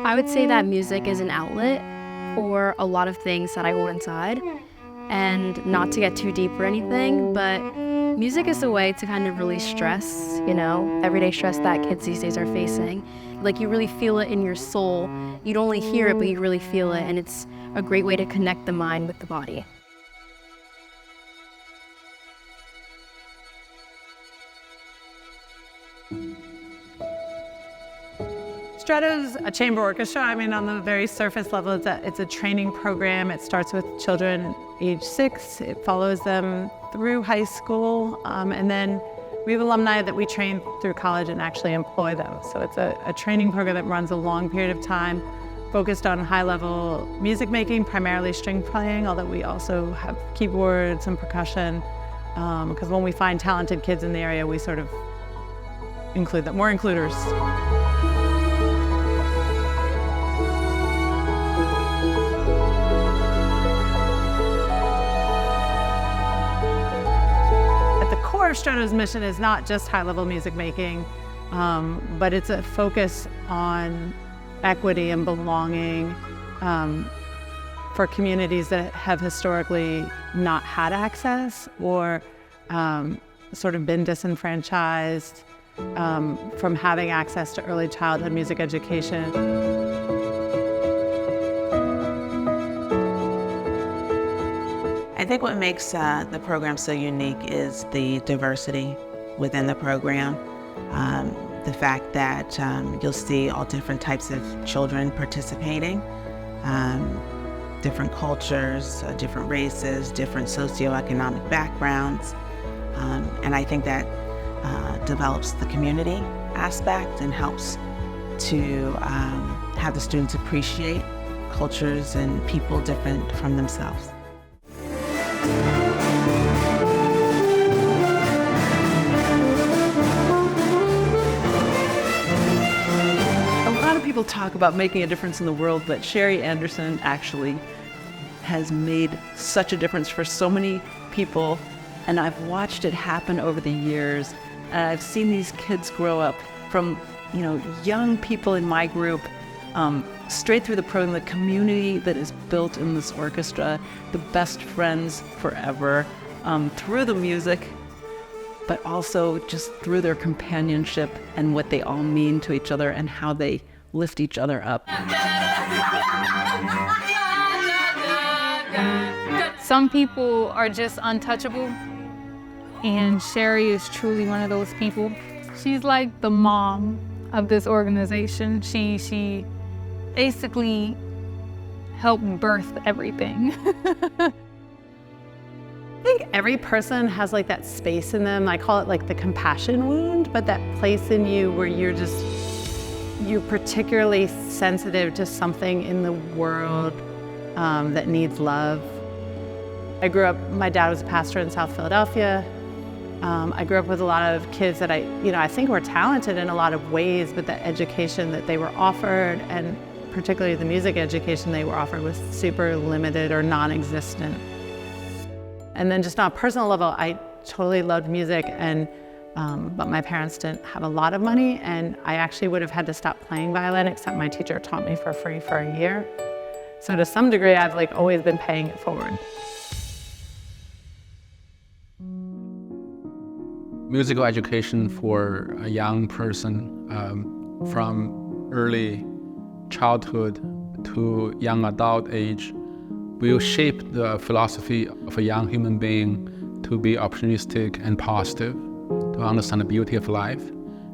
I would say that music is an outlet for a lot of things that I hold inside, and not to get too deep or anything, but music is a way to kind of release stress, everyday stress that kids these days are facing. Like, you really feel it in your soul. You don't only hear it, but you really feel it, and it's a great way to connect the mind with the body. Stretto's a chamber orchestra. I mean, on the very surface level, it's a training program. It starts with children age 6. It follows them through high school, and then we have alumni that we train through college and actually employ them. So it's a training program that runs a long period of time, focused on high-level music making, primarily string playing, although we also have keyboards and percussion, because when we find talented kids in the area, we sort of include them. We're includers. Stretto's mission is not just high-level music making, but it's a focus on equity and belonging for communities that have historically not had access or sort of been disenfranchised from having access to early childhood music education. I think what makes the program so unique is the diversity within the program. The fact that you'll see all different types of children participating, different cultures, different races, different socioeconomic backgrounds. And I think that develops the community aspect and helps to have the students appreciate cultures and people different from themselves. A lot of people talk about making a difference in the world, but Sherry Anderson actually has made such a difference for so many people, and I've watched it happen over the years. And I've seen these kids grow up from, young people in my group, straight through the program, the community that is built in this orchestra, the best friends forever, through the music, but also just through their companionship and what they all mean to each other and how they lift each other up. Some people are just untouchable, and Sherry is truly one of those people. She's like the mom of this organization. She basically helped birth everything. I think every person has like that space in them. I call it like the compassion wound, but that place in you where you're particularly sensitive to something in the world that needs love. I grew up, my dad was a pastor in South Philadelphia. I grew up with a lot of kids that I think were talented in a lot of ways, but the education that they were offered, and particularly the music education they were offered, was super limited or non-existent. And then just on a personal level, I totally loved music, but my parents didn't have a lot of money, and I actually would have had to stop playing violin, except my teacher taught me for free for a year. So to some degree, I've always been paying it forward. Musical education for a young person from early childhood to young adult age will shape the philosophy of a young human being to be opportunistic and positive, to understand the beauty of life.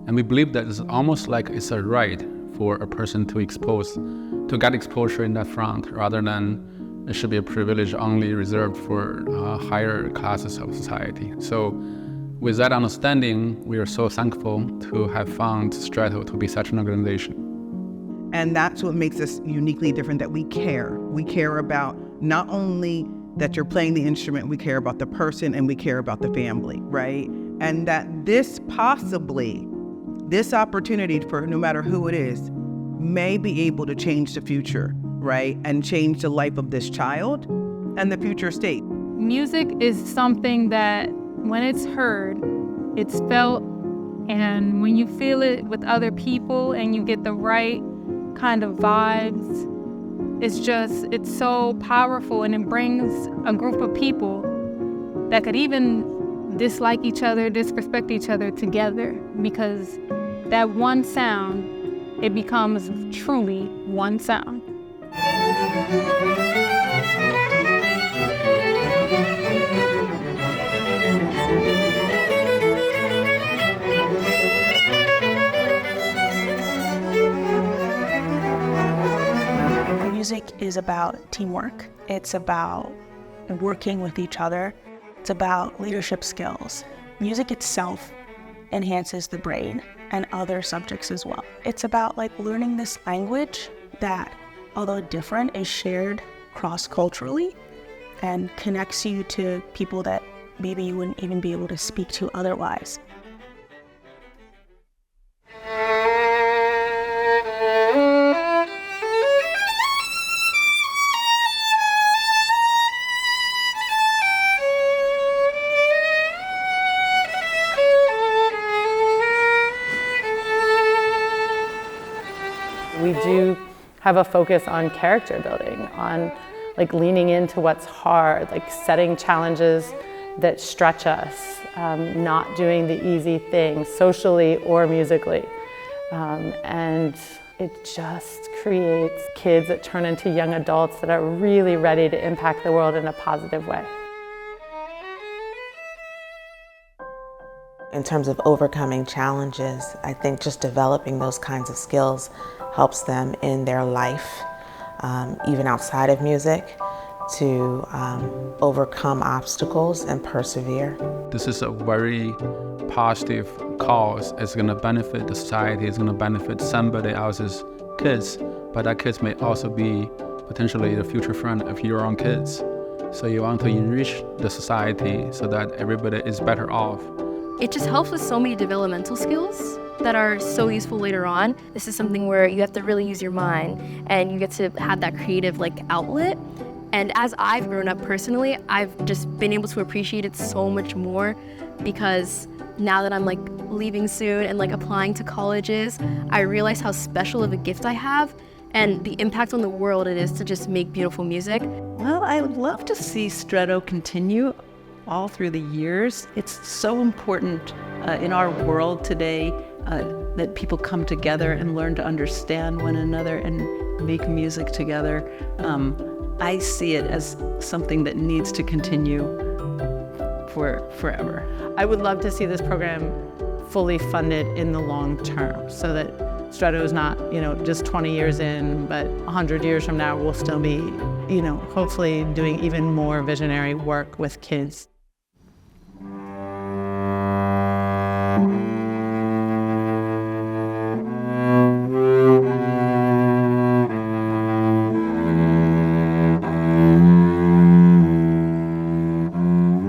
And we believe that it's almost like it's a right for a person to get exposure in that front, rather than it should be a privilege only reserved for higher classes of society. So with that understanding, we are so thankful to have found Stretto to be such an organization. And that's what makes us uniquely different, that we care. We care about not only that you're playing the instrument, we care about the person and we care about the family, right? And that this opportunity for no matter who it is, may be able to change the future, right? And change the life of this child and the future state. Music is something that when it's heard, it's felt, and when you feel it with other people and you get the right kind of vibes. It's so powerful, and it brings a group of people that could even dislike each other, disrespect each other together, because that one sound, it becomes truly one sound. Music is about teamwork. It's about working with each other. It's about leadership skills. Music itself enhances the brain and other subjects as well. It's about learning this language that, although different, is shared cross-culturally and connects you to people that maybe you wouldn't even be able to speak to otherwise. We do have a focus on character building, on leaning into what's hard, setting challenges that stretch us, not doing the easy things socially or musically. And it just creates kids that turn into young adults that are really ready to impact the world in a positive way. In terms of overcoming challenges, I think just developing those kinds of skills helps them in their life, even outside of music, to overcome obstacles and persevere. This is a very positive cause. It's going to benefit the society. It's going to benefit somebody else's kids, but that kids may also be potentially the future friend of your own kids. So you want to enrich the society so that everybody is better off. It just helps with so many developmental skills that are so useful later on. This is something where you have to really use your mind and you get to have that creative outlet. And as I've grown up personally, I've just been able to appreciate it so much more, because now that I'm leaving soon and applying to colleges, I realize how special of a gift I have and the impact on the world it is to just make beautiful music. Well, I would love to see Stretto continue all through the years. It's so important in our world today that people come together and learn to understand one another and make music together. I see it as something that needs to continue for forever. I would love to see this program fully funded in the long term, so that Stretto is not, just 20 years in, but 100 years from now we'll still be, hopefully doing even more visionary work with kids.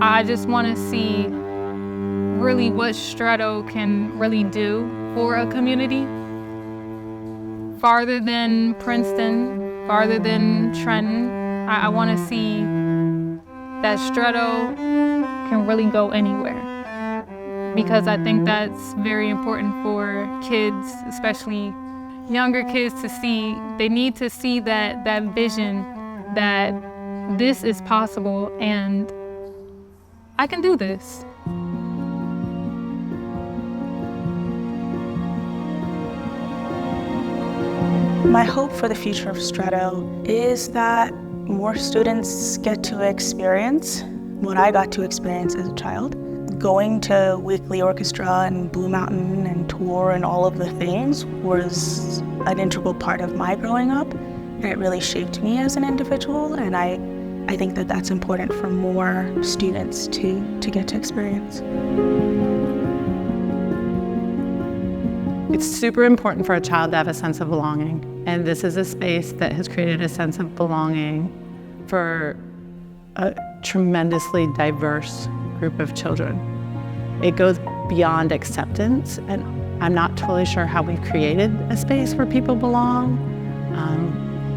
I just want to see really what Stretto can really do for a community. Farther than Princeton, farther than Trenton, I want to see that Stretto can really go anywhere. Because I think that's very important for kids, especially younger kids, to see. They need to see that vision that this is possible and I can do this. My hope for the future of Stretto is that more students get to experience what I got to experience as a child. Going to weekly orchestra and Blue Mountain and tour and all of the things was an integral part of my growing up, and it really shaped me as an individual, and I think that that's important for more students to get to experience. It's super important for a child to have a sense of belonging, and this is a space that has created a sense of belonging for a tremendously diverse group of children. It goes beyond acceptance, and I'm not totally sure how we've created a space where people belong,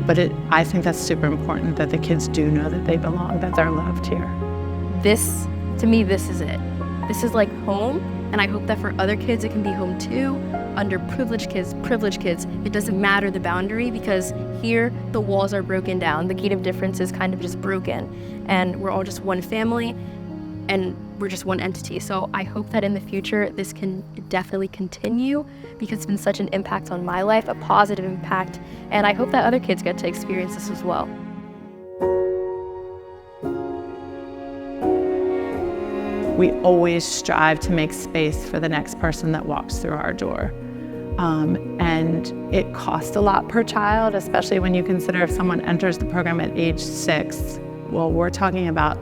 but I think that's super important, that the kids do know that they belong, that they're loved here. This, to me, this is it. This is like home, and I hope that for other kids it can be home too. underprivileged kids, privileged kids. It doesn't matter the boundary, because here the walls are broken down. The gate of difference is kind of just broken, and we're all just one family, and we're just one entity. So I hope that in the future this can definitely continue, because it's been such an impact on my life, a positive impact, and I hope that other kids get to experience this as well. We always strive to make space for the next person that walks through our door. And it costs a lot per child, especially when you consider if someone enters the program at age 6. Well, we're talking about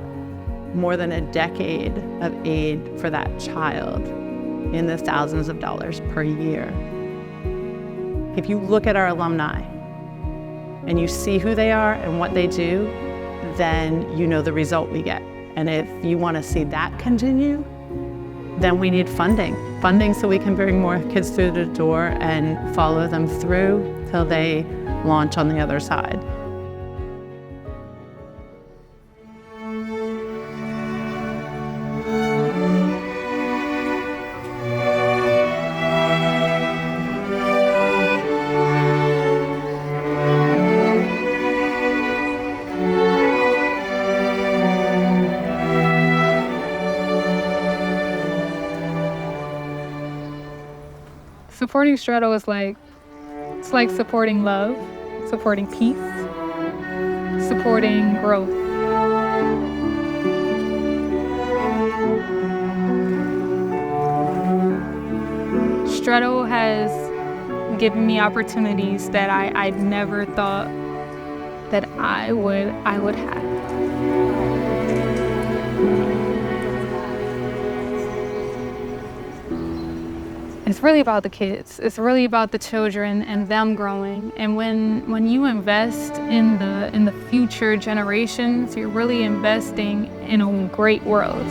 more than a decade of aid for that child in the thousands of dollars per year. If you look at our alumni and you see who they are and what they do, then you know the result we get. And if you want to see that continue, then we need funding. Funding so we can bring more kids through the door and follow them through till they launch on the other side. Supporting Stretto is it's like supporting love, supporting peace, supporting growth. Stretto has given me opportunities that I'd never thought that I would have. It's really about the kids. It's really about the children and them growing. And when you invest in the future generations, you're really investing in a great world.